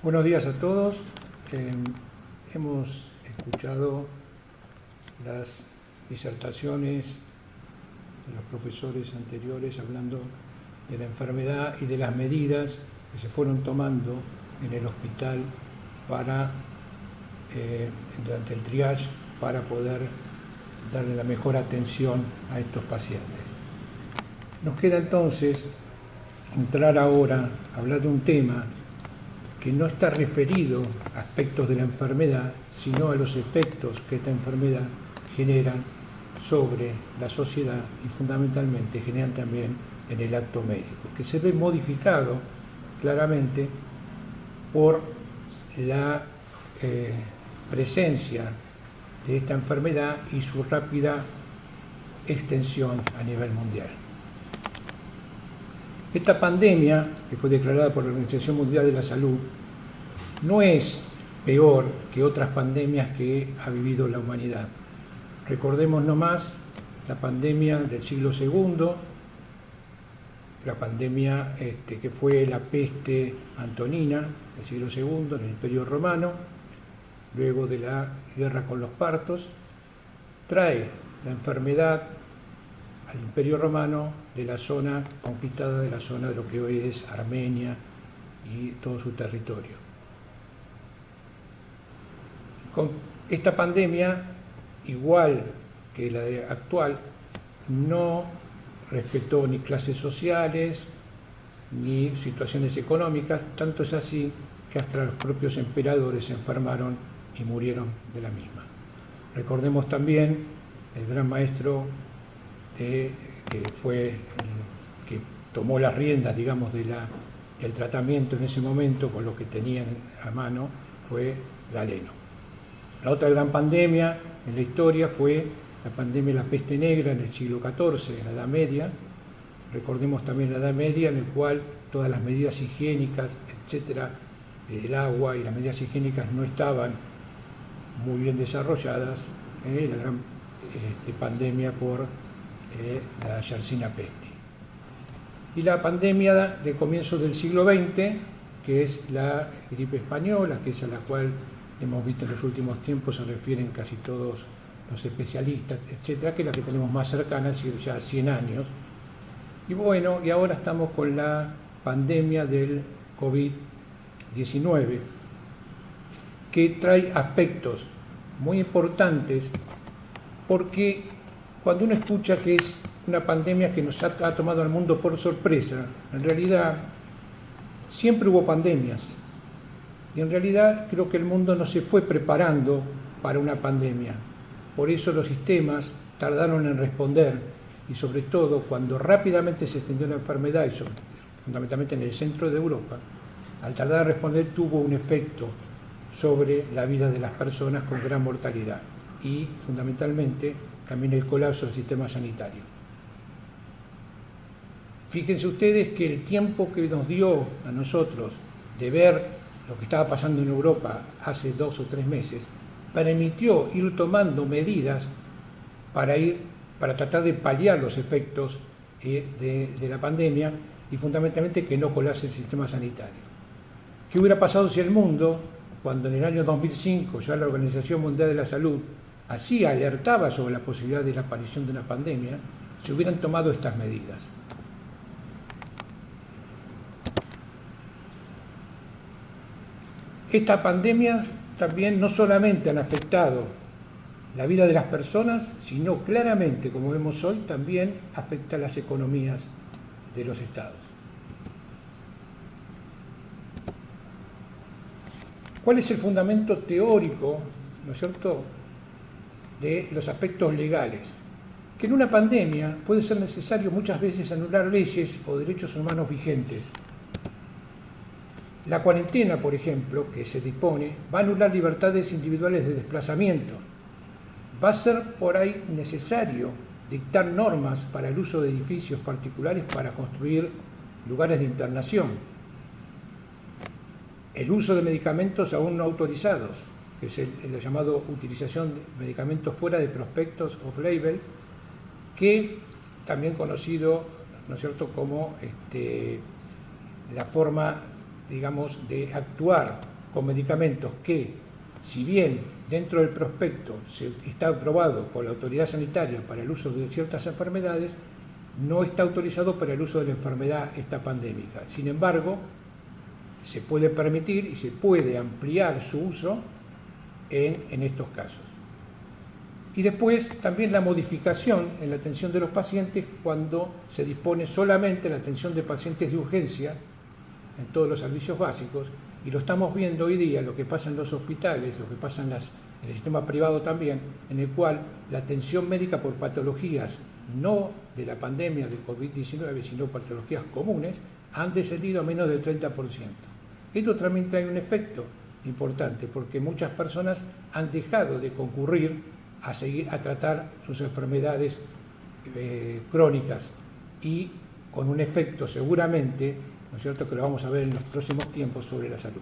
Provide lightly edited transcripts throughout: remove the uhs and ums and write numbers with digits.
Buenos días a todos. Hemos escuchado las disertaciones de los profesores anteriores hablando de la enfermedad y de las medidas que se fueron tomando en el hospital durante el triage para poder darle la mejor atención a estos pacientes. Nos queda entonces entrar ahora a hablar de un tema que no está referido a aspectos de la enfermedad, sino a los efectos que esta enfermedad genera sobre la sociedad y fundamentalmente generan también en el acto médico, que se ve modificado claramente por la presencia de esta enfermedad y su rápida extensión a nivel mundial. Esta pandemia, que fue declarada por la Organización Mundial de la Salud, no es peor que otras pandemias que ha vivido la humanidad. Recordemos nomás la pandemia del siglo II, la pandemia que fue la peste antonina del siglo II en el Imperio Romano, luego de la guerra con los partos, trae la enfermedad al Imperio Romano de la zona conquistada, de la zona de lo que hoy es Armenia y todo su territorio. Con esta pandemia, igual que la actual, no respetó ni clases sociales ni situaciones económicas, tanto es así que hasta los propios emperadores se enfermaron y murieron de la misma. Recordemos también el gran maestro que tomó las riendas, digamos, del tratamiento en ese momento con lo que tenían a mano, fue Galeno. La otra gran pandemia en la historia fue la pandemia de la peste negra en el siglo XIV, en la Edad Media. Recordemos también la Edad Media, en el cual todas las medidas higiénicas, etcétera, el agua y las medidas higiénicas no estaban muy bien desarrolladas, la gran pandemia por la Yersinia Pestis. Y la pandemia de comienzo del siglo XX, que es la gripe española, que es a la cual hemos visto en los últimos tiempos, se refieren casi todos los especialistas, etcétera, que es la que tenemos más cercana, ya 100 años. Y bueno, y ahora estamos con la pandemia del COVID-19, que trae aspectos muy importantes, porque cuando uno escucha que es una pandemia que nos ha tomado al mundo por sorpresa, en realidad siempre hubo pandemias. Y en realidad creo que el mundo no se fue preparando para una pandemia. Por eso los sistemas tardaron en responder y sobre todo cuando rápidamente se extendió la enfermedad, y fundamentalmente en el centro de Europa, al tardar en responder tuvo un efecto sobre la vida de las personas con gran mortalidad y fundamentalmente también el colapso del sistema sanitario. Fíjense ustedes que el tiempo que nos dio a nosotros de ver lo que estaba pasando en Europa hace 2 o 3 meses, permitió ir tomando medidas para tratar de paliar los efectos de la pandemia y fundamentalmente que no colapse el sistema sanitario. ¿Qué hubiera pasado si el mundo, cuando en el año 2005 ya la Organización Mundial de la Salud así alertaba sobre la posibilidad de la aparición de una pandemia, se hubieran tomado estas medidas? Estas pandemias también no solamente han afectado la vida de las personas, sino claramente, como vemos hoy, también afecta las economías de los estados. ¿Cuál es el fundamento teórico, ¿no es cierto?, de los aspectos legales? Que en una pandemia puede ser necesario muchas veces anular leyes o derechos humanos vigentes. La cuarentena, por ejemplo, que se dispone, va a anular libertades individuales de desplazamiento. Va a ser por ahí necesario dictar normas para el uso de edificios particulares para construir lugares de internación. El uso de medicamentos aún no autorizados, que es el llamado utilización de medicamentos fuera de prospectos off-label, que también conocido, ¿no es cierto?, como la forma, digamos, de actuar con medicamentos que, si bien dentro del prospecto está aprobado por la autoridad sanitaria para el uso de ciertas enfermedades, no está autorizado para el uso de la enfermedad esta pandémica. Sin embargo, se puede permitir y se puede ampliar su uso en estos casos. Y después también la modificación en la atención de los pacientes cuando se dispone solamente la atención de pacientes de urgencia en todos los servicios básicos, y lo estamos viendo hoy día, lo que pasa en los hospitales, lo que pasa en el sistema privado también, en el cual la atención médica por patologías no de la pandemia de COVID-19, sino patologías comunes, han descendido a menos del 30%. Esto también trae un efecto importante, porque muchas personas han dejado de concurrir a tratar sus enfermedades crónicas, y con un efecto seguramente, ¿no es cierto?, que lo vamos a ver en los próximos tiempos sobre la salud.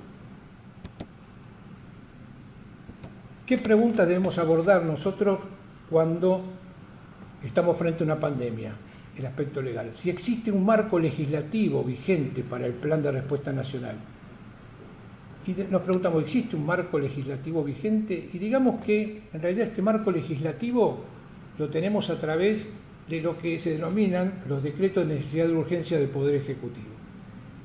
¿Qué preguntas debemos abordar nosotros cuando estamos frente a una pandemia? El aspecto legal. Si existe un marco legislativo vigente para el Plan de Respuesta Nacional. Y nos preguntamos, ¿existe un marco legislativo vigente? Y digamos que en realidad este marco legislativo lo tenemos a través de lo que se denominan los decretos de necesidad de urgencia del Poder Ejecutivo.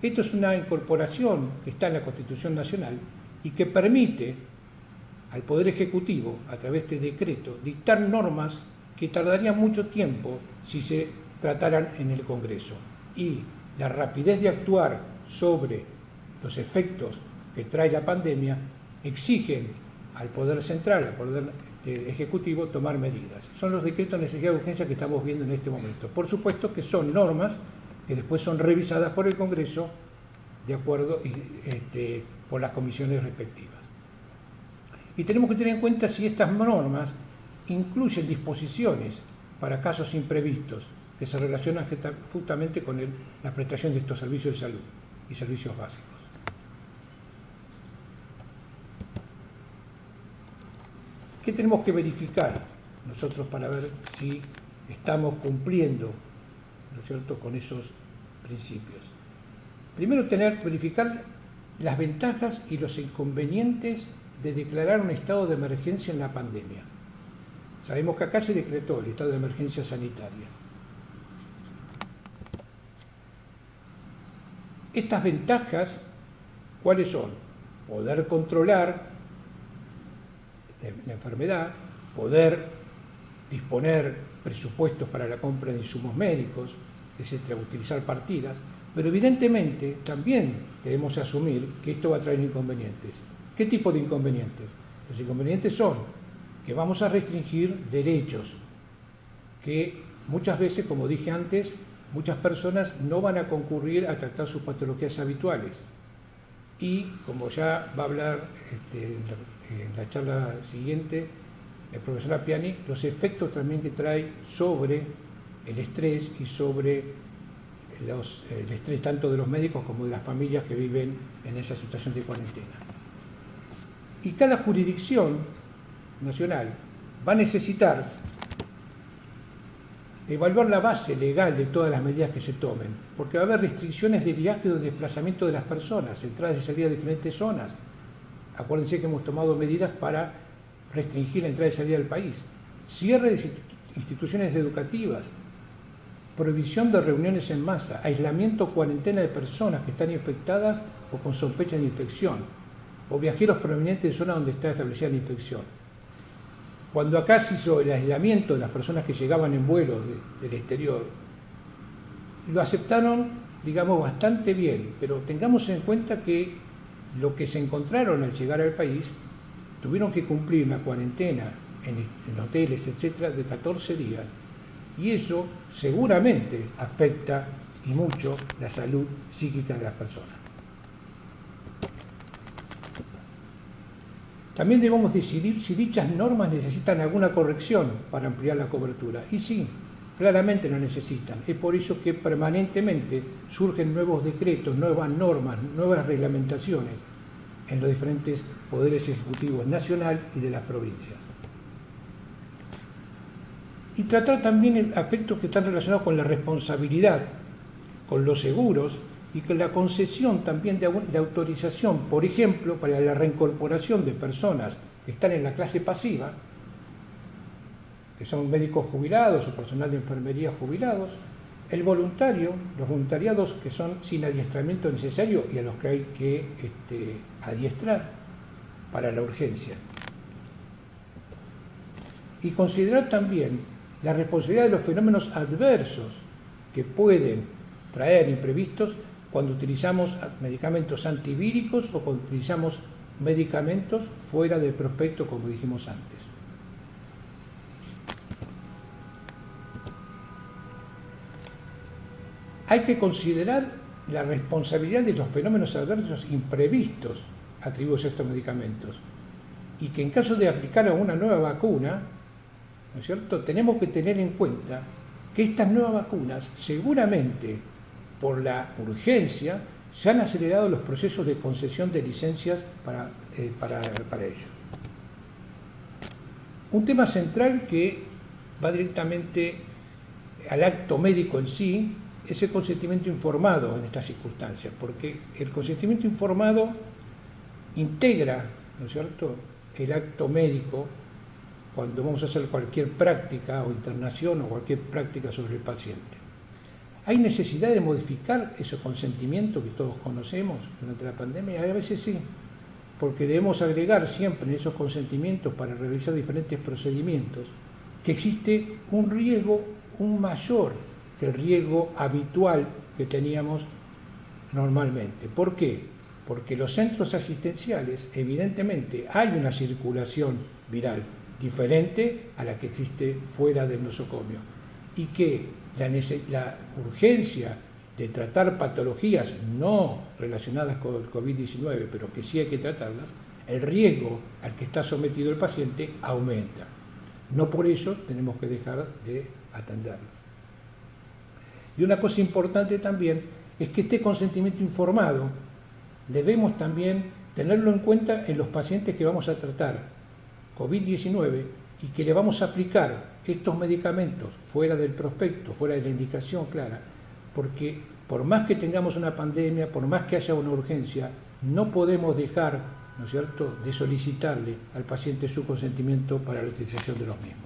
Esto es una incorporación que está en la Constitución Nacional y que permite al Poder Ejecutivo, a través de este decreto, dictar normas que tardarían mucho tiempo si se trataran en el Congreso. Y la rapidez de actuar sobre los efectos que trae la pandemia exigen al Poder Central, al Poder Ejecutivo, tomar medidas. Son los decretos de necesidad de urgencia que estamos viendo en este momento. Por supuesto que son normas que después son revisadas por el Congreso de acuerdo por las comisiones respectivas. Y tenemos que tener en cuenta si estas normas incluyen disposiciones para casos imprevistos que se relacionan justamente con la prestación de estos servicios de salud y servicios básicos. ¿Qué tenemos que verificar nosotros para ver si estamos cumpliendo, ¿no es cierto?, con esos principios? Primero, verificar las ventajas y los inconvenientes de declarar un estado de emergencia en la pandemia. Sabemos que acá se decretó el estado de emergencia sanitaria. Estas ventajas, ¿cuáles son? Poder controlar la enfermedad, poder disponer presupuestos para la compra de insumos médicos, etcétera, utilizar partidas, pero evidentemente también debemos asumir que esto va a traer inconvenientes. ¿Qué tipo de inconvenientes? Los inconvenientes son que vamos a restringir derechos, que muchas veces, como dije antes, muchas personas no van a concurrir a tratar sus patologías habituales. Y como ya va a hablar en la charla siguiente el profesor Appiani, los efectos también que trae sobre el estrés y sobre el estrés tanto de los médicos como de las familias que viven en esa situación de cuarentena. Y cada jurisdicción nacional va a necesitar evaluar la base legal de todas las medidas que se tomen, porque va a haber restricciones de viaje o de desplazamiento de las personas, entradas y salidas de diferentes zonas. Acuérdense que hemos tomado medidas para restringir la entrada y salida del país. Cierre de instituciones educativas, prohibición de reuniones en masa, aislamiento o cuarentena de personas que están infectadas o con sospecha de infección, o viajeros provenientes de zonas donde está establecida la infección. Cuando acá se hizo el aislamiento de las personas que llegaban en vuelos del exterior, lo aceptaron, digamos, bastante bien, pero tengamos en cuenta que lo que se encontraron al llegar al país, tuvieron que cumplir una cuarentena en hoteles, etcétera, de 14 días, y eso seguramente afecta y mucho la salud psíquica de las personas. También debemos decidir si dichas normas necesitan alguna corrección para ampliar la cobertura. Y sí, claramente lo necesitan. Es por eso que permanentemente surgen nuevos decretos, nuevas normas, nuevas reglamentaciones en los diferentes poderes ejecutivos nacional y de las provincias. Y tratar también aspectos que están relacionados con la responsabilidad, con los seguros y que la concesión también de autorización, por ejemplo, para la reincorporación de personas que están en la clase pasiva, que son médicos jubilados o personal de enfermería jubilados, el voluntario, los voluntariados que son sin adiestramiento necesario y a los que hay que adiestrar para la urgencia. Y considerar también la responsabilidad de los fenómenos adversos que pueden traer imprevistos cuando utilizamos medicamentos antivíricos o cuando utilizamos medicamentos fuera del prospecto, como dijimos antes. Hay que considerar la responsabilidad de los fenómenos adversos imprevistos atribuidos a estos medicamentos y que en caso de aplicar una nueva vacuna, ¿no es cierto?, tenemos que tener en cuenta que estas nuevas vacunas seguramente por la urgencia se han acelerado los procesos de concesión de licencias para ello. Un tema central que va directamente al acto médico en sí es el consentimiento informado en estas circunstancias, porque el consentimiento informado integra, ¿no es cierto?, el acto médico cuando vamos a hacer cualquier práctica o internación o cualquier práctica sobre el paciente. ¿Hay necesidad de modificar ese consentimiento que todos conocemos durante la pandemia? A veces sí, porque debemos agregar siempre en esos consentimientos para realizar diferentes procedimientos que existe un riesgo, un mayor que el riesgo habitual que teníamos normalmente. ¿Por qué? Porque los centros asistenciales, evidentemente, hay una circulación viral diferente a la que existe fuera del nosocomio y que la urgencia de tratar patologías no relacionadas con el COVID-19, pero que sí hay que tratarlas, el riesgo al que está sometido el paciente aumenta. No por eso tenemos que dejar de atenderlo. Y una cosa importante también es que este consentimiento informado debemos también tenerlo en cuenta en los pacientes que vamos a tratar COVID-19 y que le vamos a aplicar estos medicamentos fuera del prospecto, fuera de la indicación clara, porque por más que tengamos una pandemia, por más que haya una urgencia, no podemos dejar, ¿no es cierto?, de solicitarle al paciente su consentimiento para la utilización de los mismos.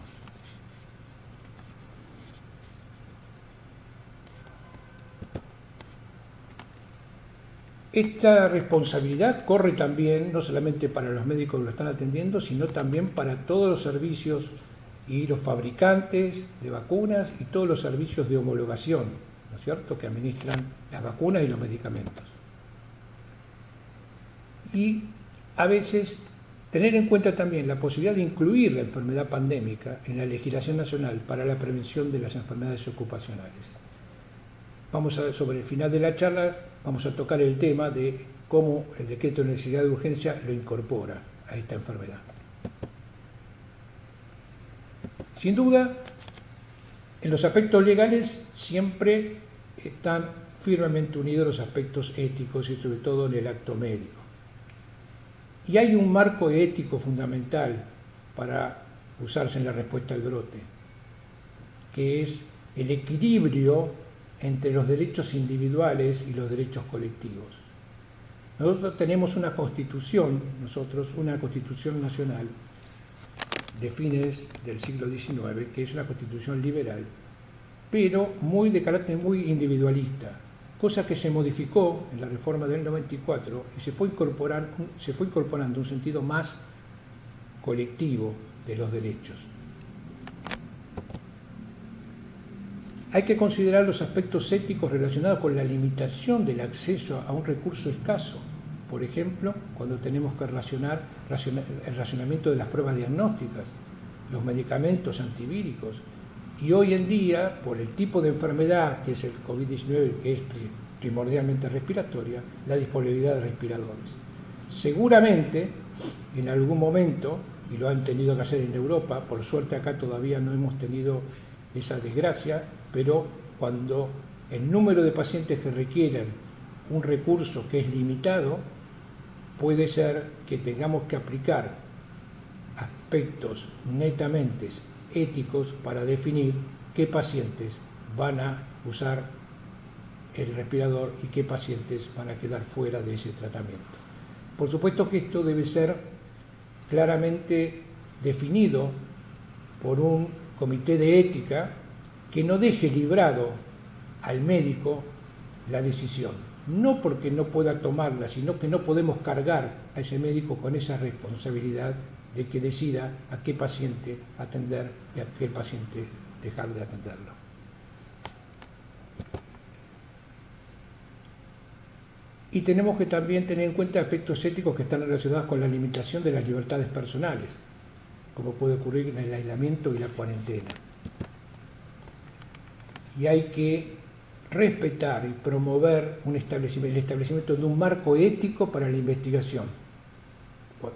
Esta responsabilidad corre también no solamente para los médicos que lo están atendiendo, sino también para todos los servicios y los fabricantes de vacunas y todos los servicios de homologación, ¿no es cierto?, que administran las vacunas y los medicamentos. Y a veces tener en cuenta también la posibilidad de incluir la enfermedad pandémica en la legislación nacional para la prevención de las enfermedades ocupacionales. Vamos a ver, sobre el final de la charla, vamos a tocar el tema de cómo el decreto de necesidad de urgencia lo incorpora a esta enfermedad. Sin duda, en los aspectos legales siempre están firmemente unidos los aspectos éticos y sobre todo en el acto médico. Y hay un marco ético fundamental para usarse en la respuesta al brote, que es el equilibrio entre los derechos individuales y los derechos colectivos. Nosotros tenemos una constitución nacional de fines del siglo XIX, que es una constitución liberal, pero de carácter muy individualista, cosa que se modificó en la reforma del 94 y se fue incorporando un sentido más colectivo de los derechos. Hay que considerar los aspectos éticos relacionados con la limitación del acceso a un recurso escaso. Por ejemplo, cuando tenemos que racionar el racionamiento de las pruebas diagnósticas, los medicamentos antivíricos. Y hoy en día, por el tipo de enfermedad que es el COVID-19, que es primordialmente respiratoria, la disponibilidad de respiradores. Seguramente, en algún momento, y lo han tenido que hacer en Europa, por suerte acá todavía no hemos tenido esa desgracia, pero cuando el número de pacientes que requieren un recurso que es limitado, puede ser que tengamos que aplicar aspectos netamente éticos para definir qué pacientes van a usar el respirador y qué pacientes van a quedar fuera de ese tratamiento. Por supuesto que esto debe ser claramente definido por un comité de ética que no deje librado al médico la decisión, no porque no pueda tomarla, sino que no podemos cargar a ese médico con esa responsabilidad de que decida a qué paciente atender y a qué paciente dejar de atenderlo. Y tenemos que también tener en cuenta aspectos éticos que están relacionados con la limitación de las libertades personales, como puede ocurrir en el aislamiento y la cuarentena. Y hay que respetar y promover el establecimiento de un marco ético para la investigación,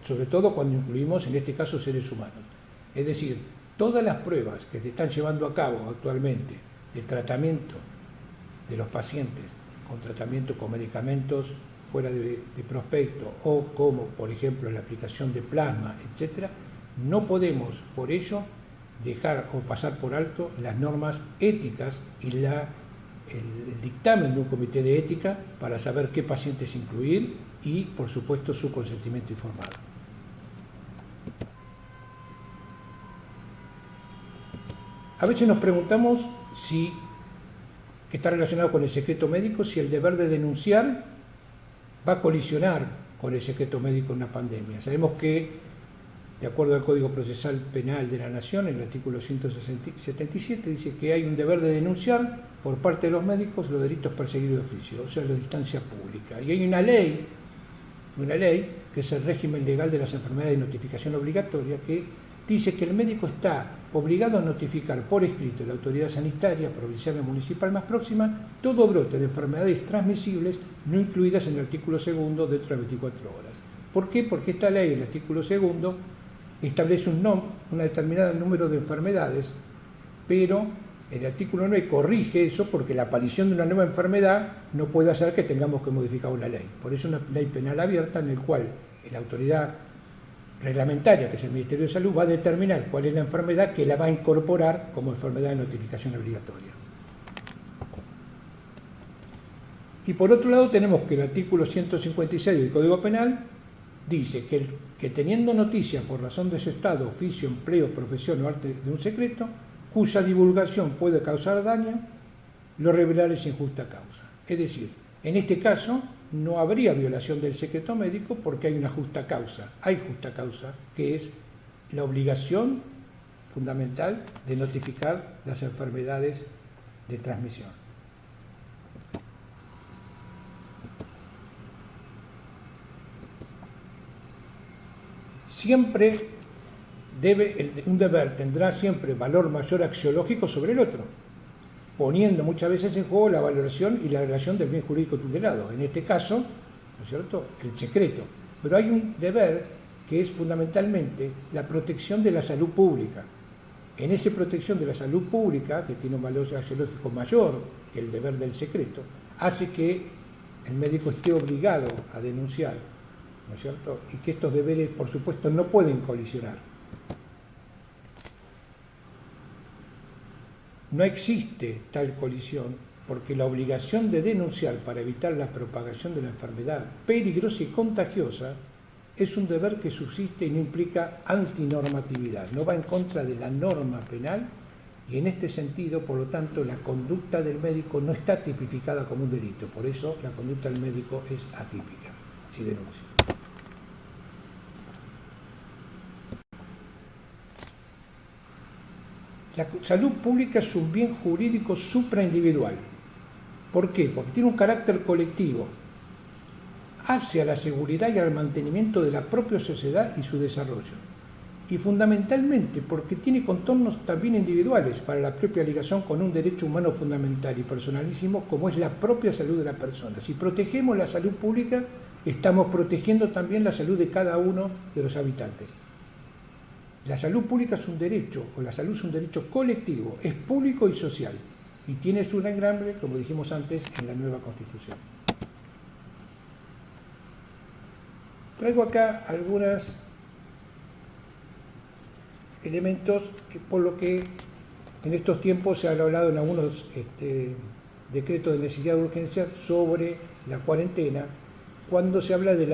sobre todo cuando incluimos en este caso seres humanos. Es decir, todas las pruebas que se están llevando a cabo actualmente de tratamiento de los pacientes con tratamiento con medicamentos fuera de prospecto o como por ejemplo la aplicación de plasma, etcétera, no podemos por ello dejar o pasar por alto las normas éticas y el dictamen de un comité de ética para saber qué pacientes incluir y por supuesto su consentimiento informado. A veces nos preguntamos si está relacionado con el secreto médico, si el deber de denunciar va a colisionar con el secreto médico en una pandemia. Sabemos que, de acuerdo al Código Procesal Penal de la Nación, en el artículo 177, dice que hay un deber de denunciar por parte de los médicos los delitos perseguidos de oficio, o sea, la distancia pública. Y hay una ley que es el régimen legal de las enfermedades de notificación obligatoria, que dice que el médico está obligado a notificar por escrito a la autoridad sanitaria, provincial o municipal más próxima, todo brote de enfermedades transmisibles no incluidas en el artículo 2 dentro de 24 horas. ¿Por qué? Porque esta ley, el artículo 2, establece un determinado número de enfermedades, pero el artículo 9 corrige eso porque la aparición de una nueva enfermedad no puede hacer que tengamos que modificar una ley. Por eso una ley penal abierta en la cual la autoridad reglamentaria, que es el Ministerio de Salud, va a determinar cuál es la enfermedad que la va a incorporar como enfermedad de notificación obligatoria. Y por otro lado tenemos que el artículo 156 del Código Penal dice que teniendo noticia por razón de su estado, oficio, empleo, profesión o arte de un secreto, cuya divulgación puede causar daño, lo revelará sin justa causa. Es decir, en este caso no habría violación del secreto médico porque hay una justa causa. Hay justa causa, que es la obligación fundamental de notificar las enfermedades de transmisión. Siempre un deber tendrá siempre valor mayor axiológico sobre el otro, poniendo muchas veces en juego la valoración y la relación del bien jurídico tutelado, en este caso, ¿no es cierto?, el secreto. Pero hay un deber que es fundamentalmente la protección de la salud pública. En esa protección de la salud pública, que tiene un valor axiológico mayor que el deber del secreto, hace que el médico esté obligado a denunciar, ¿no es cierto?, y que estos deberes, por supuesto, no pueden colisionar. No existe tal colisión porque la obligación de denunciar para evitar la propagación de la enfermedad peligrosa y contagiosa es un deber que subsiste y no implica antinormatividad, no va en contra de la norma penal y en este sentido, por lo tanto, la conducta del médico no está tipificada como un delito, por eso la conducta del médico es atípica, si denuncia. La salud pública es un bien jurídico supraindividual. ¿Por qué? Porque tiene un carácter colectivo. Hace a la seguridad y al mantenimiento de la propia sociedad y su desarrollo. Y fundamentalmente porque tiene contornos también individuales para la propia ligación con un derecho humano fundamental y personalísimo como es la propia salud de la persona. Si protegemos la salud pública, estamos protegiendo también la salud de cada uno de los habitantes. La salud pública es un derecho, o la salud es un derecho colectivo, es público y social, y tiene su enramble, como dijimos antes, en la nueva Constitución. Traigo acá algunos elementos por lo que en estos tiempos se han hablado en algunos decreto de necesidad de urgencia sobre la cuarentena, cuando se habla de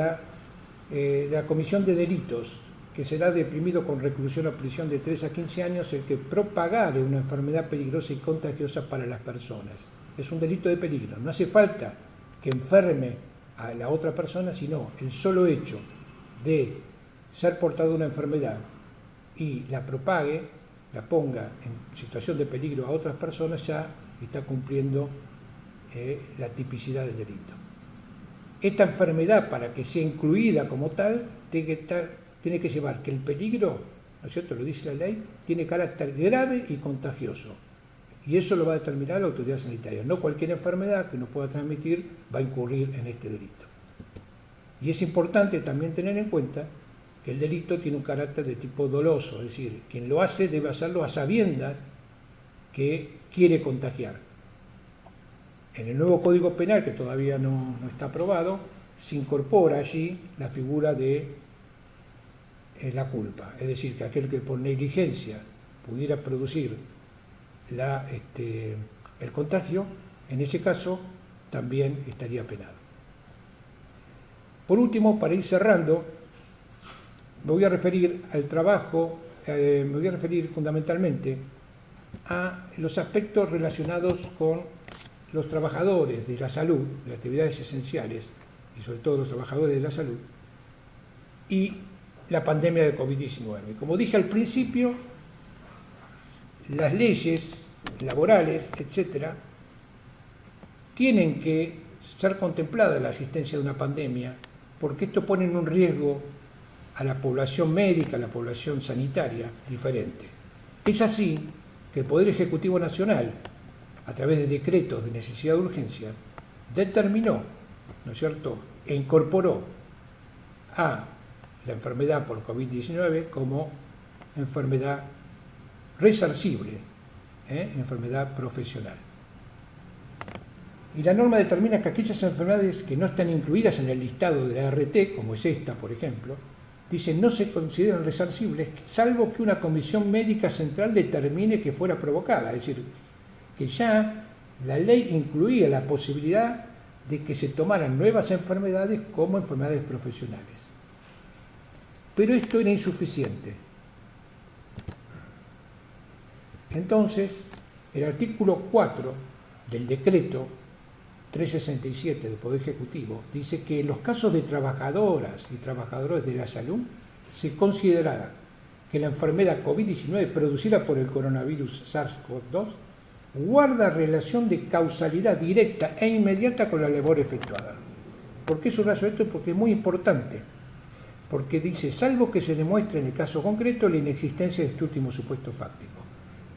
la comisión de delitos, que será deprimido con reclusión o prisión de 3 a 15 años el que propagare una enfermedad peligrosa y contagiosa para las personas. Es un delito de peligro. No hace falta que enferme a la otra persona, sino el solo hecho de ser portador de una enfermedad y la propague, la ponga en situación de peligro a otras personas, ya está cumpliendo la tipicidad del delito. Esta enfermedad, para que sea incluida como tal, tiene que llevar que el peligro, ¿no es cierto?, lo dice la ley, tiene carácter grave y contagioso. Y eso lo va a determinar la autoridad sanitaria. No cualquier enfermedad que nos pueda transmitir va a incurrir en este delito. Y es importante también tener en cuenta que el delito tiene un carácter de tipo doloso, es decir, quien lo hace debe hacerlo a sabiendas que quiere contagiar. En el nuevo Código Penal, que todavía no está aprobado, se incorpora allí la figura de la culpa, es decir, que aquel que por negligencia pudiera producir el contagio, en ese caso también estaría penado. Por último, para ir cerrando, me voy a referir al trabajo, me voy a referir fundamentalmente a los aspectos relacionados con los trabajadores de la salud, de actividades esenciales, y sobre todo los trabajadores de la salud, y la pandemia de COVID-19. Como dije al principio, las leyes laborales, etcétera, tienen que ser contemplada la asistencia de una pandemia, porque esto pone en un riesgo a la población médica, a la población sanitaria diferente. Es así que el Poder Ejecutivo Nacional, a través de decretos de necesidad de urgencia, determinó, ¿no es cierto?, e incorporó a la enfermedad por COVID-19 como enfermedad resarcible, enfermedad profesional. Y la norma determina que aquellas enfermedades que no están incluidas en el listado de la ART, como es esta, por ejemplo, dicen no se consideran resarcibles, salvo que una comisión médica central determine que fuera provocada. Es decir, que ya la ley incluía la posibilidad de que se tomaran nuevas enfermedades como enfermedades profesionales. Pero esto era insuficiente. Entonces, el artículo 4 del decreto 367 del Poder Ejecutivo dice que en los casos de trabajadoras y trabajadores de la salud se considerará que la enfermedad COVID-19 producida por el coronavirus SARS-CoV-2 guarda relación de causalidad directa e inmediata con la labor efectuada. ¿Por qué subrayo esto? Porque es muy importante. Porque dice, salvo que se demuestre en el caso concreto la inexistencia de este último supuesto fáctico.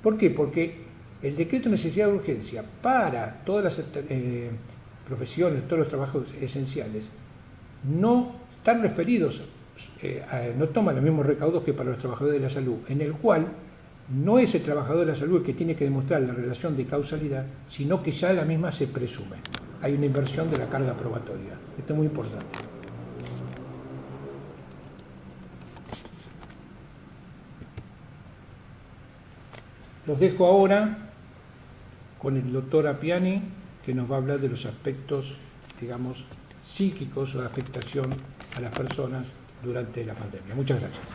¿Por qué? Porque el decreto de necesidad de urgencia para todas las profesiones, todos los trabajos esenciales, no están referidos, no toman los mismos recaudos que para los trabajadores de la salud, en el cual no es el trabajador de la salud el que tiene que demostrar la relación de causalidad, sino que ya la misma se presume. Hay una inversión de la carga probatoria. Esto es muy importante. Los dejo ahora con el doctor Appiani, que nos va a hablar de los aspectos, digamos, psíquicos o de afectación a las personas durante la pandemia. Muchas gracias.